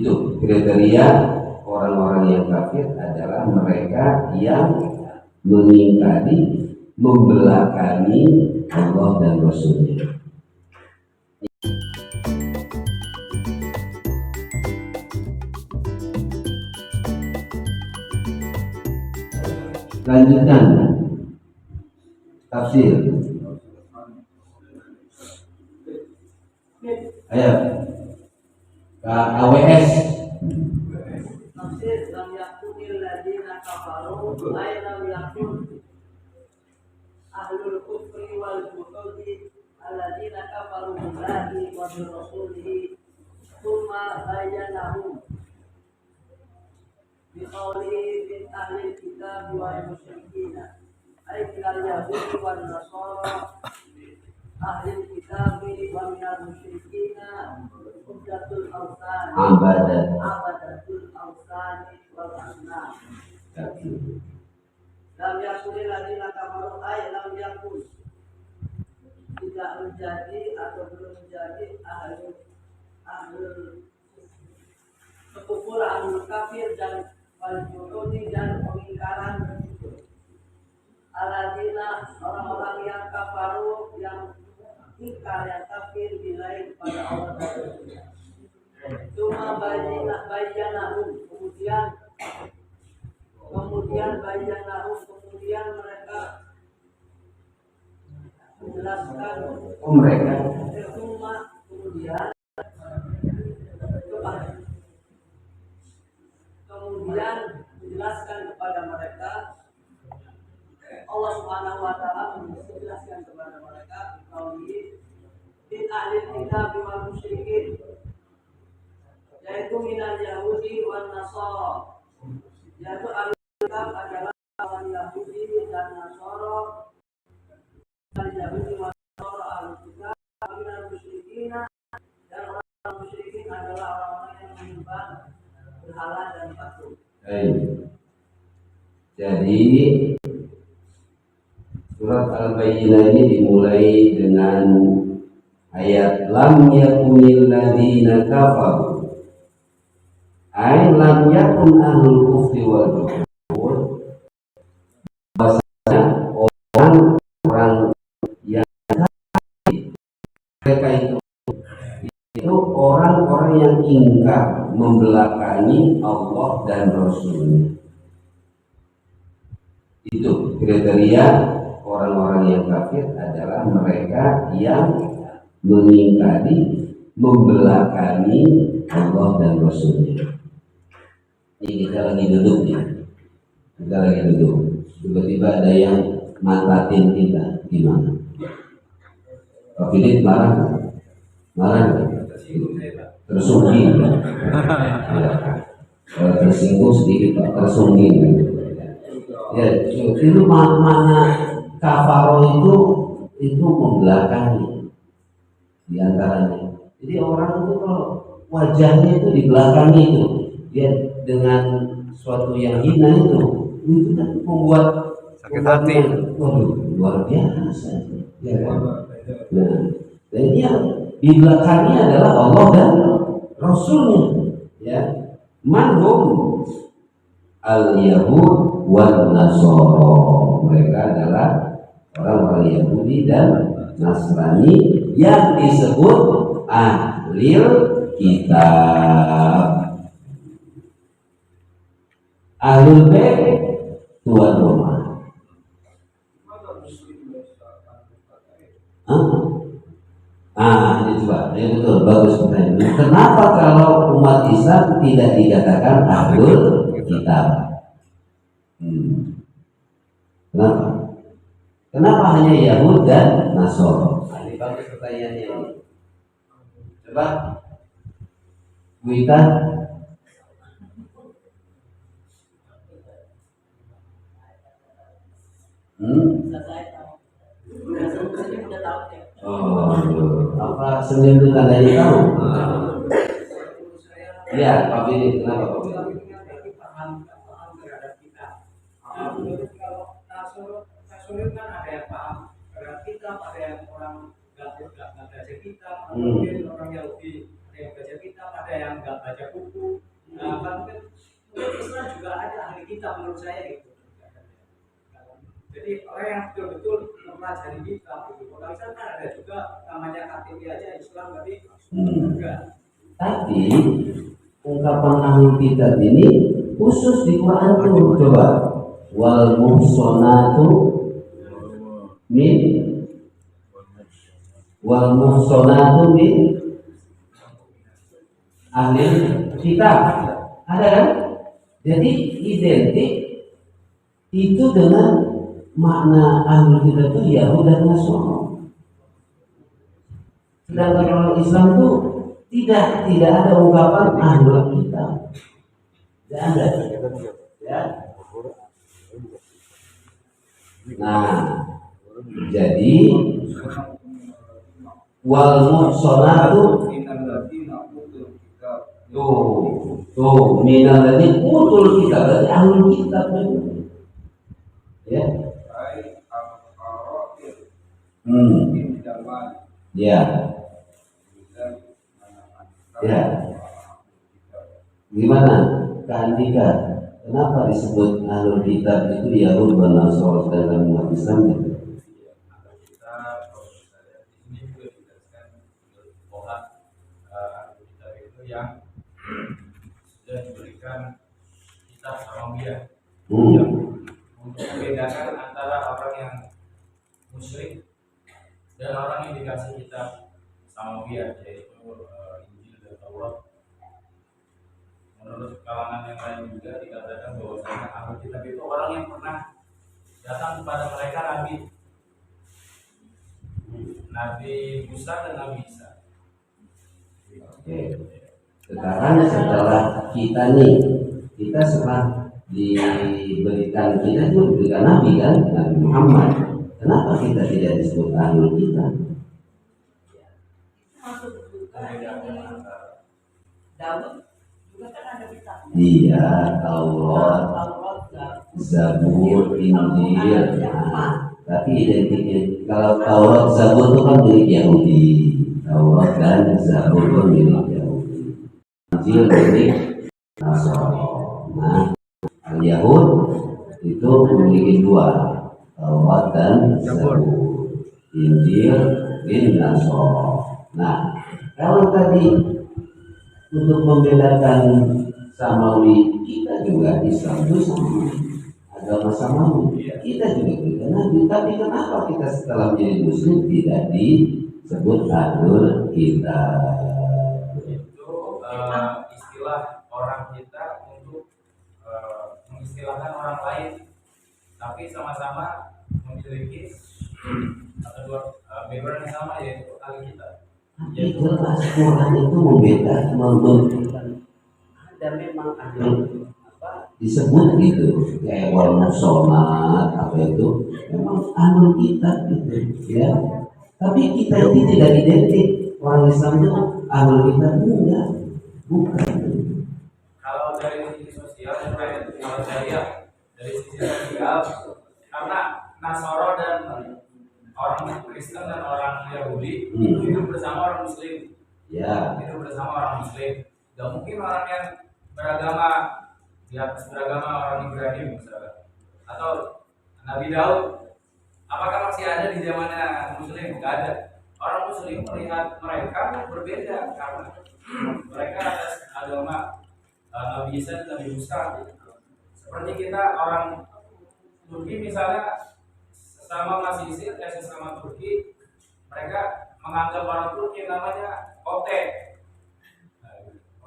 Itu kriteria orang-orang yang kafir adalah mereka yang mengingkari, membelakangi Allah dan Rasulnya. Lanjutkan tafsir. Ayo AWS. Tafsir lam yakunil ladina kafaru ay lam yakun ahlul kufri wal bughdi alladina kafaru billahi wa bi rasulihi thumma bayyanahum bi qawlihi min ahli kitab wal musyrikin ay minal yahudi wan nasara ahli kitab wa minal musyrikin ubdatul awsan abadatul awsan wal asnam. Lam yakunil ladina kafaru ay lam yakun, tidak menjadi atau belum menjadi ahlul kekufur, ahlul kafir dan wal juhudi dan pengingkaran aladina orang-orang yang kafaru yang ingkar, yang kafir billahi kepada Allah dan Rasulnya. Cuma bayyanahum, kemudian bayyanahum, kemudian mereka menjelaskan Mereka kemudian menjelaskan kepada mereka, Allah Subhanahu wa taala menjelaskan kepada mereka qauli bin ahli kitab wal musyrikin, yaitu minal yahudi wan nasara, yaitu ahli kitab adalah orang Yahudi dan Nasara, dan Yahudi wan nasara ahli kitab, minal musyrikin dan orang musyrikin adalah orang-orang yang menyembah berhala dan patung. Jadi surat Al-Bayyinah ini dimulai dengan ayat lam yakunil ladina kafaru ay lam yakun ahlul kufri wal juhud, bahasanya orang-orang yang kafir, mereka itu orang-orang yang ingkar, membelakangi Allah dan Rasulnya. Itu kriteria orang-orang yang kafir adalah mereka yang mengingkari, membelakangi Allah dan Rasulnya. Ini kita lagi duduk ya, tiba-tiba ada yang mantatin kita, gimana? Pak Philip marah tersungging ya. Kalau tersinggung sedikit Pak, tersungging ya. Itu mana kafaro itu membelakangi di antaranya. Jadi orang itu kalau wajahnya itu di belakangnya itu dia dengan suatu yang hina itu kan membuat sakit hati. Waduh, luar biasa ya kan? Nah, dan ini yang di belakangnya adalah Allah dan Rasulnya ya. Manhum al-yahud wal nasara, mereka adalah orang-orang Yahudi dan Nasrani yang disebut ahlil kitab. Ahlul bait tuan rumah. Ini coba, ini betul, bagus pertanyaan. Kenapa kalau umat Islam tidak dikatakan ahlul kitab? Kenapa? Kenapa hanya Yahud dan Nasara? Ini bagus pertanyaannya ini. Coba, Wita. Apa senyum itu tandanya tahu? Ya, Pak Bini, kenapa Pak Bini? Kalau Rasul kan ada yang paham terhadap kitab, ada yang orang nggak baca kitab, kemudian orang Yahudi ada yang baca kitab, ada yang nggak baca buku. buku. Nah, kan mungkin Islam juga ada ahli kitab menurut saya gitu. Jadi orang yang betul-betul mempelajari kitab gitu. Kalau Islam kan ada juga namanya KTP aja Islam tapi enggak. Tapi ungkapan ahli kitab ini khusus di Quran tuh, coba wal muhsanatu min ahli kitab, ada kan? Jadi identik itu dengan makna ahli kitab itu Yahudi dan Nasrani. Sedangkan kalau Islam itu tidak ada ungkapan ahli kitab, tidak ada. Ya. Nah, jadi wal muhsanatu tuh minal ladzi utul kitab, berarti ahli kitab ya. Ya. Ya. Gimana Kak Andika? Kenapa disebut ahlul kitab itu Yahud dan Nasrani dalam umat Islam gitu? Yang sudah diberikan kitab Samawiyah yang untuk membedakan antara orang yang musyrik dan orang yang dikasih kitab Samawiyah, yaitu Injil dan Taurat. Menurut kalangan yang lain juga dikatakan bahwasanya ahli kitab itu orang yang pernah datang kepada mereka Nabi Musa dan Nabi Isa. Oke. Sekarang setelah kita setelah diberikan, kita itu diberikan Nabi kan, Nabi Muhammad. Kenapa kita tidak disebut ahlul kitab? Masuk juga Daud juga kan ada kitab. Iya, Taurat, Zabur, Injil. Nah, tapi identiknya kalau Taurat, Zabur itu kan milik Yahudi. Taurat dan Zabur itu milik Yahudi. Injil milik Nasrani. Nah, Al-Yahud itu memiliki dua, Taurat dan Zabur. Injil milik Nasrani. Nah, kalau tadi untuk membedakan Samawi, kita juga Islam itu sama agama Samawi. Kita juga berikan Nabi, tapi kenapa kita setelah menjadi Muslim tidak disebut ahlul kitab? Itu istilah orang kita untuk mengistilahkan orang lain, tapi sama-sama memiliki atau background yang sama, yaitu ahli kitab. Tapi jelas Quran itu membedakan, memberikan ada memang ada disebut gitu kayak wal muhsanat apa itu memang ahlul kitab gitu ya. Tapi kita ini tidak identik, orang Islam itu ahlul kitab enggak, bukan. Kalau dari sisi sosial, kalau dari sisi sosial, karena Nasoro dan orang Kristen dan orang Yahudi itu hidup bersama orang Muslim, hidup bersama orang Muslim. Gak mungkin orang yang beragama di atas beragama orang Ibrahim misalnya, atau Nabi Daud, apakah masih ada di zamannya Muslim? Gak ada. Orang Muslim melihat mereka berbeda karena mereka atas agama Nabi Isa dan Nabi Musa. Seperti kita orang Turki misalnya, sesama mahasiswa sesama Turki, mereka menganggap orang Turki namanya Ote,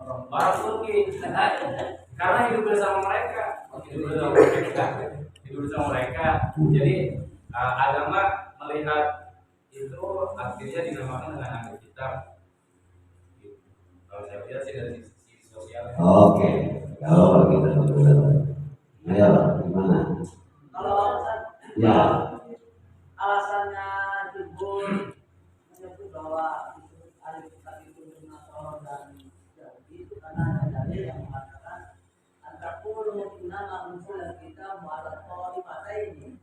orang Turki, karena hidup bersama mereka, Jadi agama melihat itu akhirnya dinamakan dengan ahli kitab. Kalau saya lihat sih dari sisi sosial. Oke, kalau kita betul, ayo gimana? Kalau Ya. alasannya Jumhur menyebut bahwa ahli kitab itu Nasrani dan Yahudi itu karena ada dalil yang mengatakan antakulu nama unsur kita mu'alat pada ini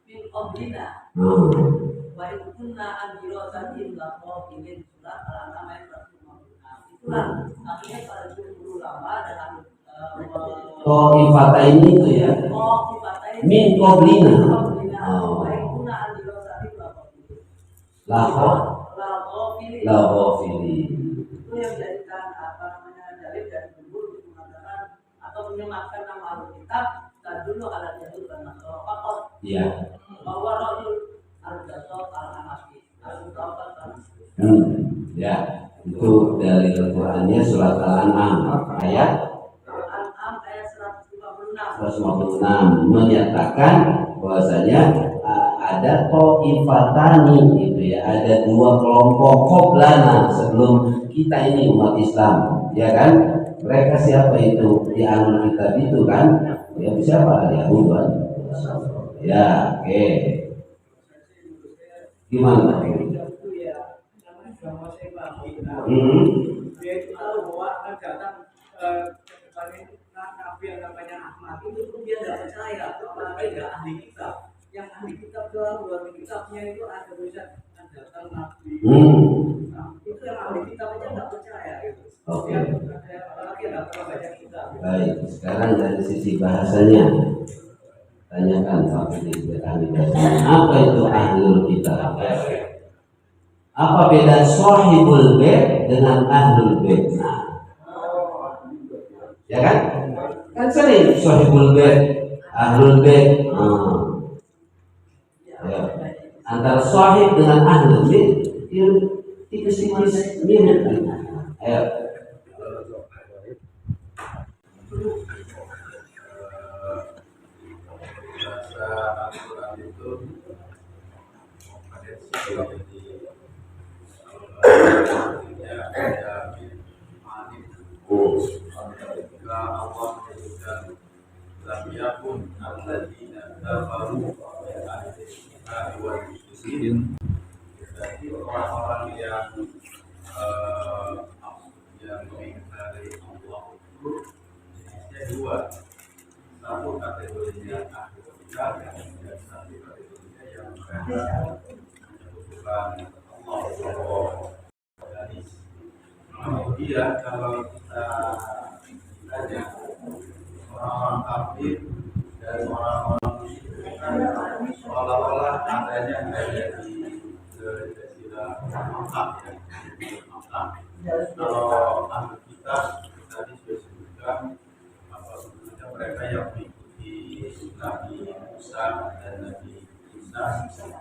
min oblina wa ikunna anjiro sadim lakho ingin surat al-nama yang itulah akhirnya para jumhur ulama dan Ta'ifata ini itu ya. Min qablina. Oh. Lahofili. Itu yang menjadikan apa namanya dalil dari jumhur untuk mengatakan atau menyematkan nama Alkitab dan dulu ada jadul dan nasoro fakor. Iya. Bahwa Rasul al-Jasad al-Hanafi al-Mutawafat al-Hanafi. Ya, itu dari Al-Qur'annya surat Al-An'am ayat 156 menyatakan bahwasanya ada ta'ifatani itu ya, ada dua kelompok qoblana sebelum kita ini umat Islam, ya kan? Mereka siapa itu? Di ahlul kitab itu kan? Ya siapa? Yahudi. Ya, oke. Gimana? Dia itu tahu bahwa datang Nabi yang namanya Ahmad itu pun dia tidak percaya, apalagi ada ahli kitab. Yang ahli kitab luar kitabnya itu ada tulisan datang Nabi. Nah, itu yang ahli kitab aja tidak percaya gitu. Oke. Apalagi ada banyak kitab. Baik, sekarang dari sisi bahasanya tanyakan sampai di ahli bahasanya. Apa itu ahlul kitab? Apa beda sahibul bait dengan ahlul bait? Nah, ya kan? Kan sering sahibul bait, ahlul bait. Ya. Antara sahib dengan ahlul bait itu tipis-tipis mirip. Ayo. Allah menyebutkan lam yakun alladzina kafaru min ahli kitab wal musyrikin, jadi orang-orang yang mengingkari Allah itu jenisnya dua, satu kategorinya ahli kitab dan satu kategorinya yang mereka menyebutkan Allah. Kemudian kalau kita tanya orang-orang kafir dan orang-orang musyrik seolah-olah adanya dari istilah mantap ya. Kalau ahli kitab tadi sudah disebutkan apa sebenarnya mereka yang mengikuti Nabi Musa dan Nabi Isa,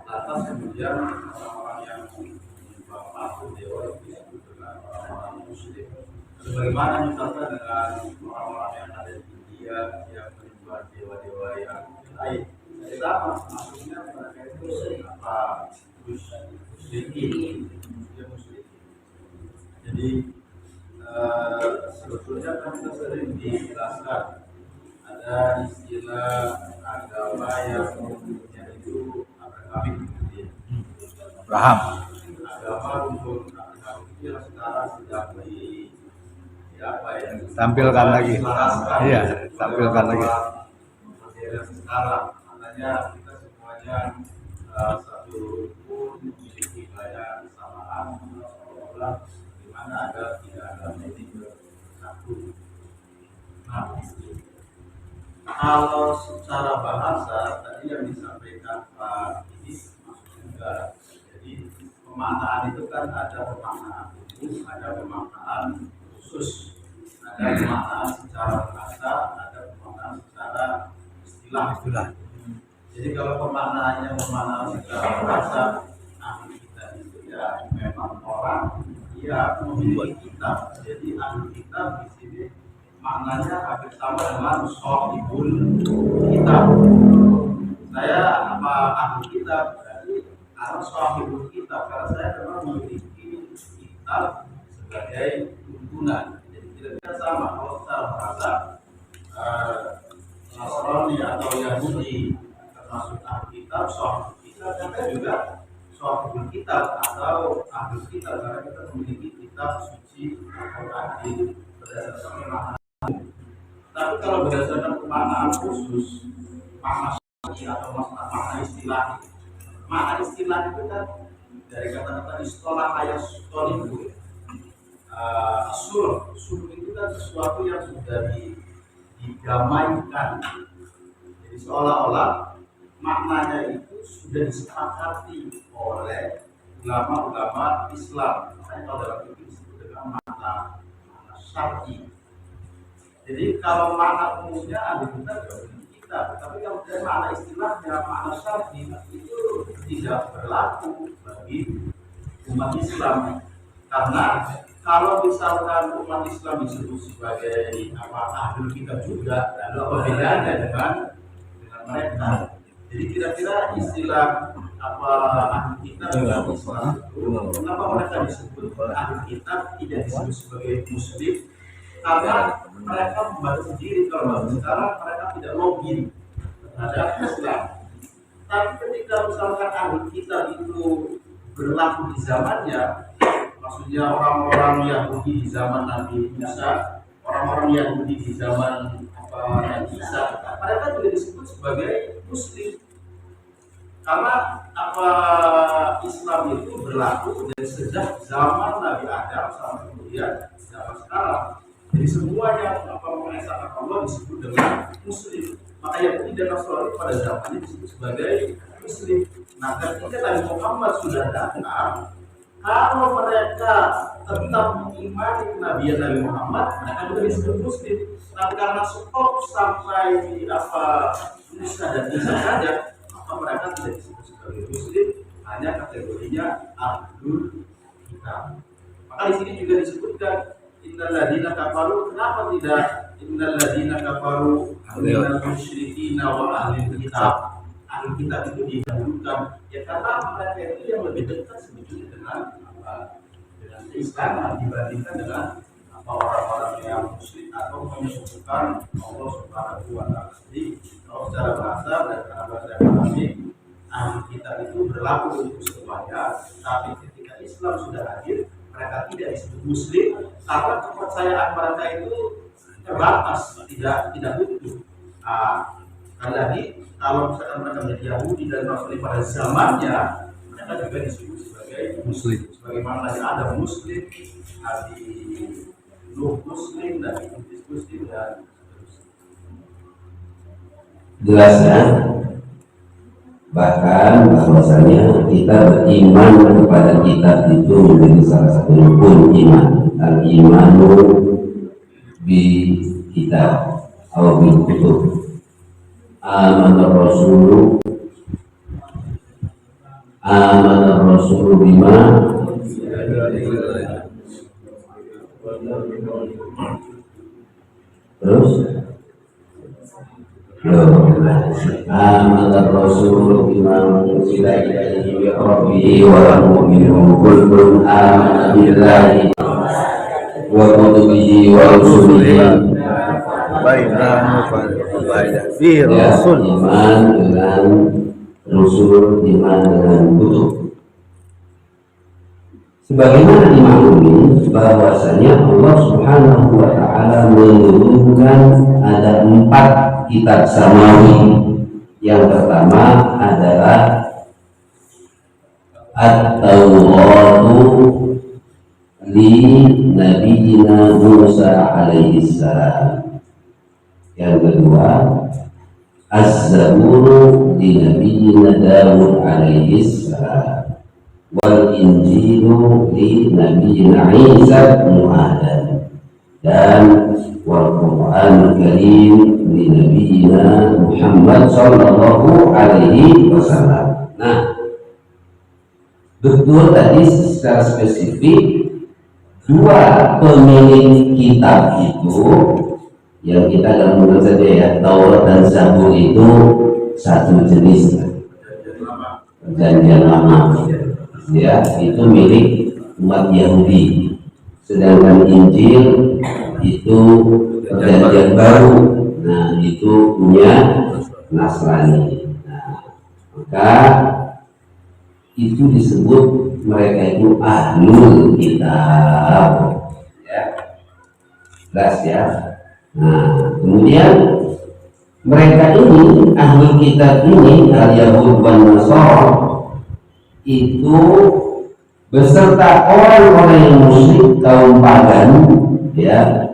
lantas kemudian orang-orang yang menyembah dewa disebut dengan orang-orang musyrik. Bagaimana misalnya dengan orang-orang yang ada di India yang menyembah dewa-dewa yang lain? Sama, maksudnya mereka itu apa? Musyrikin. Jadi sebetulnya kan kita sering dijelaskan ada istilah agama yang umumnya itu akademik, paham? Agama untuk akademik itu yang sekarang sedang tampilkan lagi. Iya, tampilkan lagi. Modern sekarang, makanya kita semuanya satu pun memiliki gaya kesamaan, seolah-olah di mana ada tidak ada ini satu. Nah, kalau secara bahasa tadi yang disampaikan Pak ini maksudnya juga, jadi pemaknaan itu kan ada pemaknaan umum, ada pemaknaan khusus, ada pemaknaan secara bahasa, ada pemaknaan secara istilah. Jadi kalau pemaknaannya pemaknaan secara bahasa, ahli kitab itu ya memang orang yang memiliki kitab. Jadi ahli kitab di sini maknanya hampir sama dengan shahibul kitab. Saya apa ahli kitab berarti karena shahibul kitab, karena saya memang memiliki kitab sebagai tuntunan. Jadi tidak sama kalau secara bahasa Nasrani atau Yahudi termasuk ahli kitab, shahibul kitab, dan juga shahibul kitab atau ahli kitab karena kita memiliki kitab suci Al-Quran berdasarkan makna. Tapi kalau berdasarkan pemaknaan khusus, makna syar'i atau makna istilah, makna istilah itu kan dari kata-kata istilah ayat itu. sulh itu kan sesuatu yang sudah didamaikan. Jadi seolah-olah maknanya itu sudah disepakati oleh ulama-ulama Islam. Makanya kalau dalam itu disebut dengan makna syar'i. Jadi kalau makna umumnya ahli kitab, tapi kalau dari makna istilahnya makna syar'i itu tidak berlaku bagi umat Islam. Karena kalau misalkan umat Islam disebut sebagai ahli kitab juga, lalu apa bedanya dengan mereka? Jadi kira-kira istilah ahli kitab dalam Islam itu, kenapa mereka disebut ahli kitab, tidak disebut sebagai muslim? Karena mereka membaca sendiri. Kalau sekarang mereka tidak login terhadap Islam. Tapi ketika misalkan ahli kitab itu berlaku di zamannya, maksudnya orang-orang Yahudi di zaman Nabi Musa, orang-orang Yahudi di zaman Nabi Isa, mereka juga disebut sebagai muslim. Karena Islam itu berlaku dari sejak zaman Nabi Adam sampai kemudian zaman sekarang. Jadi semua yang mengesahkan Allah disebut dengan muslim. Maka Yahudi dan Nasrani pada zaman ini disebut sebagai muslim. Nah, ketika Nabi Muhammad sudah datang, kalau mereka tetap mengimani kenabian Nabi Muhammad, mereka juga disebut muslim. Tapi karena stop sampai Musa dan Isa saja, maka mereka tidak disebut sebagai muslim, hanya kategorinya ahlul kitab. Maka di sini juga disebutkan innal ladzina kafaru, kenapa tidak innal ladzina kafaru minal musyrikina wa ahlil kitab? Ahli kitab itu didahulukan, ya karena mereka itu yang lebih dekat sebetulnya dengan keislaman dibandingkan dengan orang-orang yang musyrik atau menyekutukan Allah Subhanahu wa Ta'ala. Jadi kalau secara bahasa dan bahasa Arabi, ahli kitab itu berlaku untuk semuanya, tapi ketika Islam sudah hadir, mereka tidak disebut muslim karena kepercayaan mereka itu terbatas, tidak utuh. Sekali lagi, kalau misalkan mereka menjadi Yahudi dan Nasrani pada zamannya, mereka juga disebut sebagai muslim. Sebagaimana ada muslim, Nabi Nuh muslim, Nabi Idris muslim, dan jelasnya bahkan bahwasanya kita beriman kepada kitab itu menjadi salah satu rukun iman. Al-imanu bi kitab atau bil kutub. Amanah Rasulu bima terus amanah Rasulu bima unzila ilaihi min rabbihi wal mu'minun kullun amana billahi wa kutubihi wa rusulihi iman dengan Rasul, iman dengan kutub. Sebagaimana dimaklumi bahwasanya Allah Subhanahu wa Ta'ala menurunkan ada 4 kitab samawi. Yang pertama adalah At-Tauratu li Nabiyina Musa alaihi salam. Yang kedua Az-Zaburu li Nabiyina Dawud alaihi salam, wal Injilu li Nabiyina Isa bin Maryam, dan wal Qur'an Karim li Nabiyina Muhammad sallallahu alaihi wasallam. Nah, betul tadi secara spesifik 2 pemilik kitab itu yang kita gabungkan saja ya, Taurat dan Zabur itu satu jenis perjanjian lama ya, itu milik umat Yahudi, sedangkan Injil itu perjanjian baru, nah itu punya Nasrani. Nah, maka itu disebut mereka itu ahlul kitab ya, jelas ya. Nah, kemudian mereka ini ahli kitab ini al-Yahud wan Nasara itu beserta orang-orang yang musyrik kaum pagan, ya.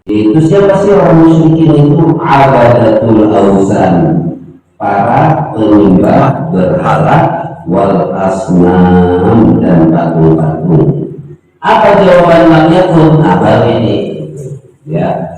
Itu siapa sih orang musyrikin itu? Abadatul ausan, para penyembah berhala, wal asnam, dan patung-patung. Apa jawaban lam yakun? Abal ini, ya.